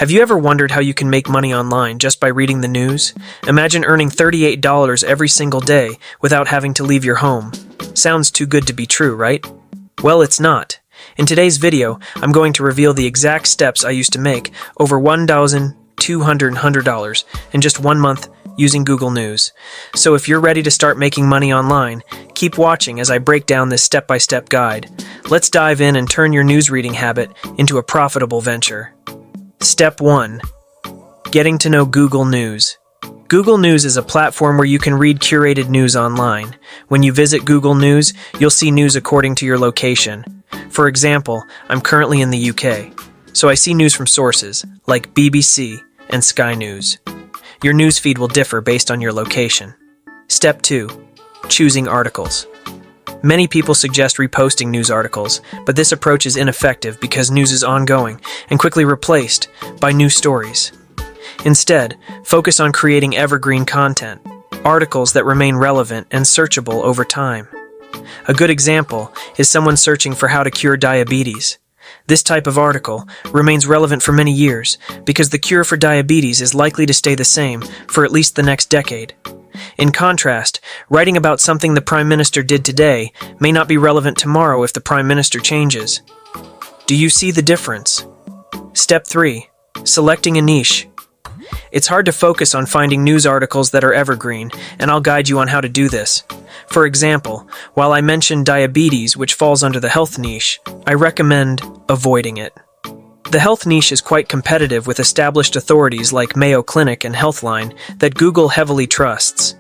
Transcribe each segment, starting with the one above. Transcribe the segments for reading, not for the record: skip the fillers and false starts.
Have you ever wondered how you can make money online just by reading the news? Imagine earning $38 every single day without having to leave your home. Sounds too good to be true, right? Well, it's not. In today's video, I'm going to reveal the exact steps I used to make over $1,200 in just 1 month using Google News. So if you're ready to start making money online, keep watching as I break down this step-by-step guide. Let's dive in and turn your news reading habit into a profitable venture. Step 1. Getting to know Google News. Google News is a platform where you can read curated news online. When you visit Google News, you'll see news according to your location. For example, I'm currently in the UK, so I see news from sources like BBC and Sky News. Your newsfeed will differ based on your location. Step 2. Choosing articles. Many people suggest reposting news articles, but this approach is ineffective because news is ongoing and quickly replaced by new stories. Instead, focus on creating evergreen content, articles that remain relevant and searchable over time. A good example is someone searching for how to cure diabetes. This type of article remains relevant for many years because the cure for diabetes is likely to stay the same for at least the next decade. In contrast, writing about something the Prime Minister did today may not be relevant tomorrow if the Prime Minister changes. Do you see the difference? Step 3. Selecting a niche. It's hard to focus on finding news articles that are evergreen, and I'll guide you on how to do this. For example, while I mentioned diabetes, which falls under the health niche, I recommend avoiding it. The health niche is quite competitive with established authorities like Mayo Clinic and Healthline that Google heavily trusts.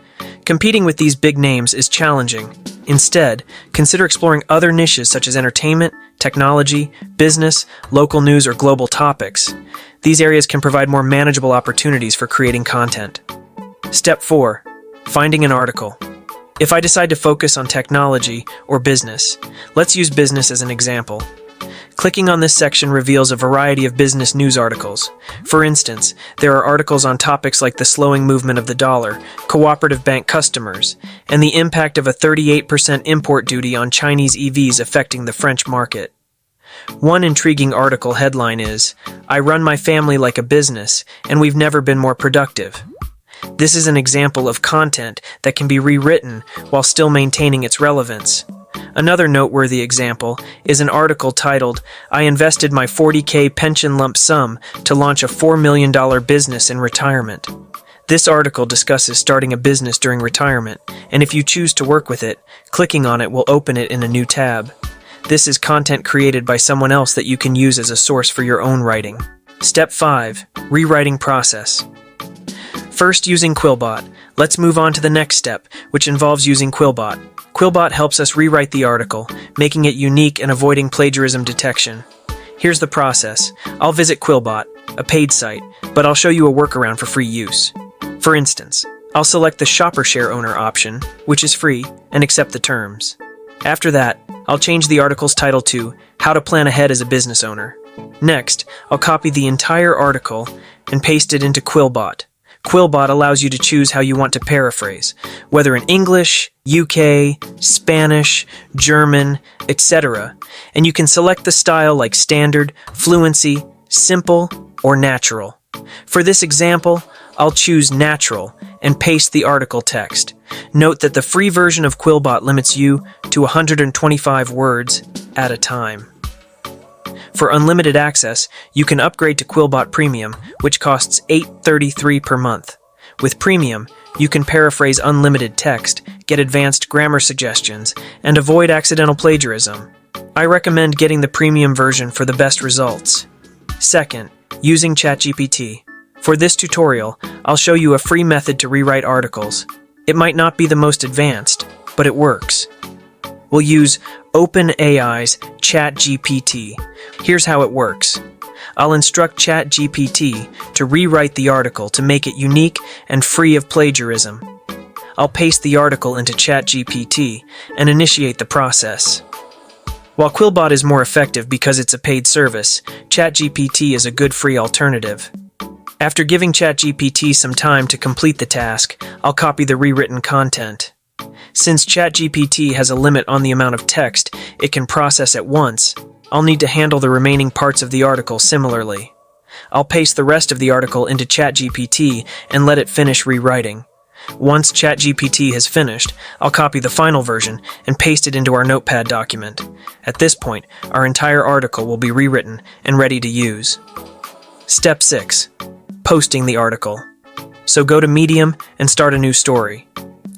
Competing with these big names is challenging. Instead, consider exploring other niches such as entertainment, technology, business, local news, or global topics. These areas can provide more manageable opportunities for creating content. Step 4. Finding an article. If I decide to focus on technology or business, let's use business as an example. Clicking on this section reveals a variety of business news articles. For instance, there are articles on topics like the slowing movement of the dollar, cooperative bank customers, and the impact of a 38% import duty on Chinese EVs affecting the French market. One intriguing article headline is, "I run my family like a business, and we've never been more productive." This is an example of content that can be rewritten while still maintaining its relevance. Another noteworthy example is an article titled, "I invested my 40K pension lump sum to launch a $4 million business in retirement." This article discusses starting a business during retirement, and if you choose to work with it, clicking on it will open it in a new tab. This is content created by someone else that you can use as a source for your own writing. Step 5. Rewriting process. First, using Quillbot. Let's move on to the next step, which involves using Quillbot. Quillbot helps us rewrite the article, making it unique and avoiding plagiarism detection. Here's the process. I'll visit Quillbot, a paid site, but I'll show you a workaround for free use. For instance, I'll select the Shopper Share Owner option, which is free, and accept the terms. After that, I'll change the article's title to "How to Plan Ahead as a Business Owner." Next, I'll copy the entire article and paste it into Quillbot. Quillbot allows you to choose how you want to paraphrase, whether in English, UK, Spanish, German, etc., and you can select the style like standard, fluency, simple, or natural. For this example, I'll choose natural and paste the article text. Note that the free version of Quillbot limits you to 125 words at a time. For unlimited access, you can upgrade to Quillbot Premium, which costs $8.33 per month. With Premium, you can paraphrase unlimited text, get advanced grammar suggestions, and avoid accidental plagiarism. I recommend getting the Premium version for the best results. Second, using Chat GPT. For this tutorial, I'll show you a free method to rewrite articles. It might not be the most advanced, but it works. We'll use OpenAI's Chat GPT. Here's how it works. I'll instruct Chat GPT to rewrite the article to make it unique and free of plagiarism. I'll paste the article into Chat GPT and initiate the process. While Quillbot is more effective because it's a paid service, Chat GPT is a good free alternative. After giving Chat GPT some time to complete the task, I'll copy the rewritten content. Since Chat GPT has a limit on the amount of text it can process at once, I'll need to handle the remaining parts of the article similarly. I'll paste the rest of the article into Chat GPT and let it finish rewriting. Once Chat GPT has finished, I'll copy the final version and paste it into our Notepad document. At this point, our entire article will be rewritten and ready to use. Step 6. Posting the article. So go to Medium and start a new story.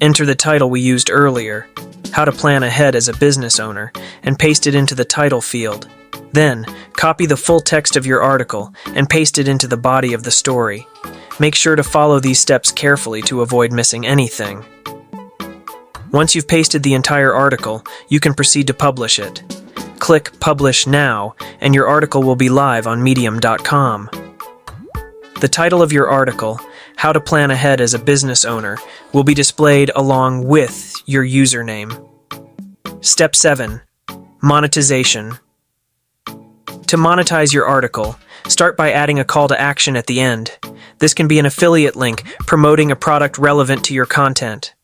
Enter the title we used earlier, How to Plan Ahead as a Business Owner, and paste it into the title field. Then, copy the full text of your article and paste it into the body of the story. Make sure to follow these steps carefully to avoid missing anything. Once you've pasted the entire article, you can proceed to publish it. Click Publish Now, and your article will be live on Medium.com. The title of your article, How to Plan Ahead as a Business Owner, will be displayed along with your username. Step 7. Monetization. To monetize your article, start by adding a call to action at the end. This can be an affiliate link promoting a product relevant to your content.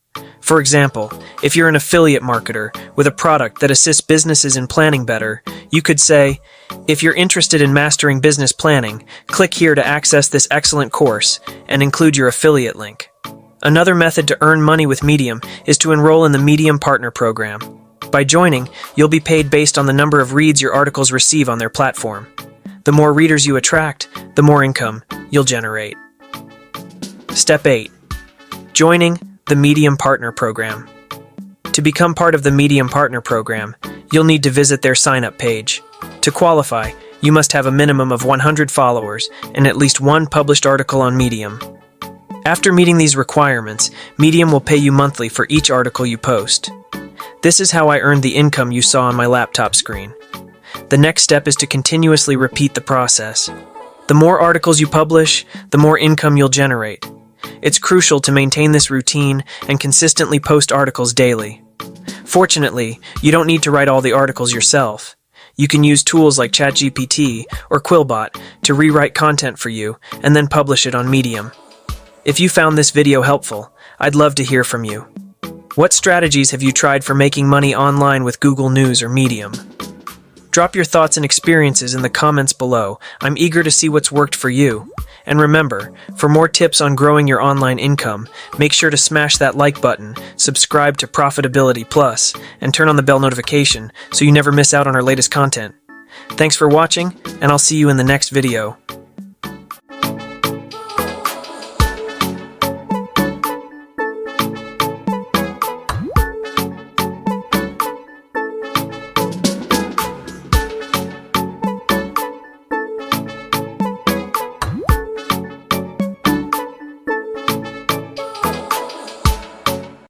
For example, if you're an affiliate marketer with a product that assists businesses in planning better, you could say, if you're interested in mastering business planning, click here to access this excellent course and include your affiliate link. Another method to earn money with Medium is to enroll in the Medium Partner Program. By joining, you'll be paid based on the number of reads your articles receive on their platform. The more readers you attract, the more income you'll generate. Step 8. Joining the Medium Partner Program. To become part of the Medium Partner Program, you'll need to visit their sign-up page. To qualify, you must have a minimum of 100 followers and at least one published article on Medium. After meeting these requirements, Medium will pay you monthly for each article you post. This is how I earned the income you saw on my laptop screen. The next step is to continuously repeat the process. The more articles you publish, the more income you'll generate. It's crucial to maintain this routine and consistently post articles daily. Fortunately, you don't need to write all the articles yourself. You can use tools like Chat GPT or Quillbot to rewrite content for you and then publish it on Medium. If you found this video helpful, I'd love to hear from you. What strategies have you tried for making money online with Google News or Medium? Drop your thoughts and experiences in the comments below. I'm eager to see what's worked for you. And remember, for more tips on growing your online income, make sure to smash that like button, subscribe to Profitability Plus, and turn on the bell notification so you never miss out on our latest content. Thanks for watching, and I'll see you in the next video.